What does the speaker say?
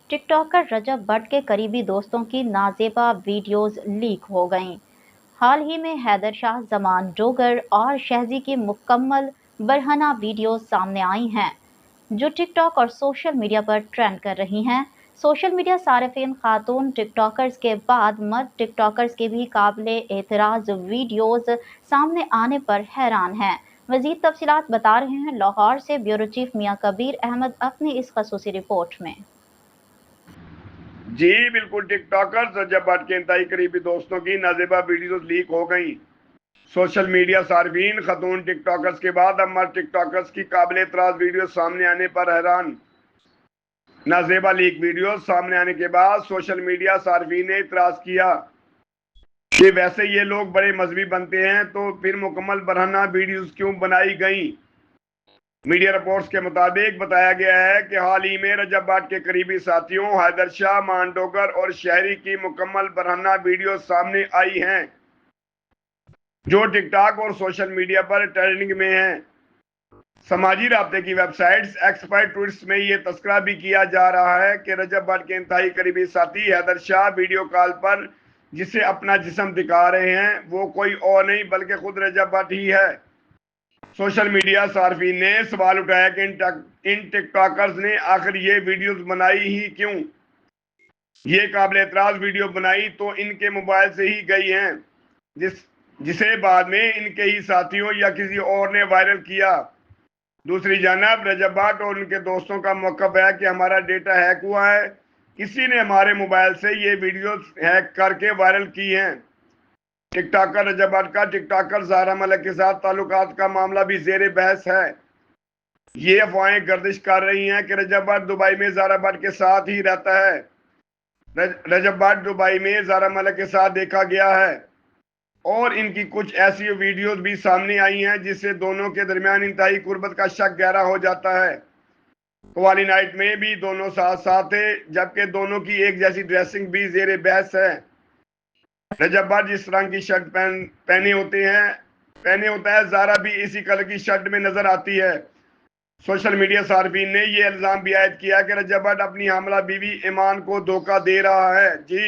TikToker रजब भट्ट के करीबी दोस्तों की नाजेबा वीडियोस लीक हो गईं। हाल ही में हैदर शाह, जमान डोगर और शहजी की मुकम्मल बरहना वीडियोस सामने आई हैं, जो टिकटॉक और सोशल मीडिया पर ट्रेंड कर रही हैं। सोशल मीडिया सारिफिन खातून टिकटॉकर्स के बाद मर्द टिकटॉकर्स के भी काबिले एतराज़ वीडियोस सामने आने पर हैरान हैं। मज़ीद तफसीलात बता रहे हैं लाहौर से ब्यूरो चीफ मियां कबीर अहमद अपनी इस खसूसी रिपोर्ट में। जी बिल्कुल, टिकटॉकर रजब भट्ट के इंतहाई करीबी दोस्तों की नाजेबा वीडियोस लीक हो गई। सोशल मीडिया सार्फिन खतून टिकटॉकर्स के बाद अब मर्द टिकटॉकर्स की काबिल एतराज वीडियो सामने आने पर हैरान। नाजेबा लीक वीडियो सामने आने के बाद सोशल मीडिया सार्फिन ने इतराज किया कि वैसे ये लोग बड़े मजहबी बनते हैं, तो फिर मुकम्मल बरहना वीडियोस क्यों बनाई गई। मीडिया रिपोर्ट्स के मुताबिक बताया गया है कि हाल ही में रजब भट्ट के करीबी साथियों हैदर शाह, मांडोगर और शहरी की मुकम्मल बरहना वीडियो सामने आई हैं, जो टिकटॉक और सोशल मीडिया पर ट्रेंडिंग में हैं। समाजी राब्ते की वेबसाइट्स एक्स पर ट्वीट्स में ये तस्करा भी किया जा रहा है कि रजब भट्ट के इंतहाई करीबी साथी हैदर शाह वीडियो कॉल पर जिसे अपना जिस्म दिखा रहे हैं, वो कोई और नहीं बल्कि खुद रजब भट्ट ही है। सोशल मीडिया सार्फिन ने सवाल उठाया कि इन टिकटॉकर्स ने आखिर ये वीडियोस बनाई ही क्यों। ये काबिल एतराज वीडियो बनाई तो इनके मोबाइल से ही गई हैं, जिसे बाद में इनके ही साथियों या किसी और ने वायरल किया। दूसरी जानब रजब भट्ट और उनके दोस्तों का मौक़िफ़ है कि हमारा डेटा हैक हुआ है, किसी ने हमारे मोबाइल से ये वीडियोस हैक करके वायरल की हैं। टिकटॉकर रजब भट्ट का टिकटॉकर ज़ाहरा मलिक के साथ ताल्लुकात का मामला भी ज़ेर बहस है। ये अफवाहें गर्दिश कर रही हैं कि रजब भट्ट दुबई में ज़ाहरा भट्ट के साथ ही रहता है। रजब भट्ट दुबई में ज़ाहरा मलिक के साथ देखा गया है और इनकी कुछ ऐसी वीडियोस भी सामने आई हैं जिससे दोनों के दरमियान इंतहाई कुर्बत का शक गहरा हो जाता है। कवाली नाइट में भी दोनों साथ साथ थे, जबकि दोनों की एक जैसी ड्रेसिंग भी ज़ेर बहस है। रजब भट्ट जिस रंग की शर्ट पहने होता है, ज़ारा भी इसी कलर की शर्ट में नजर आती है। सोशल मीडिया सार्फिन ने यह इल्जाम भी आयद किया कि रजब भट्ट अपनी हामला बीवी ईमान को धोखा दे रहा है। जी।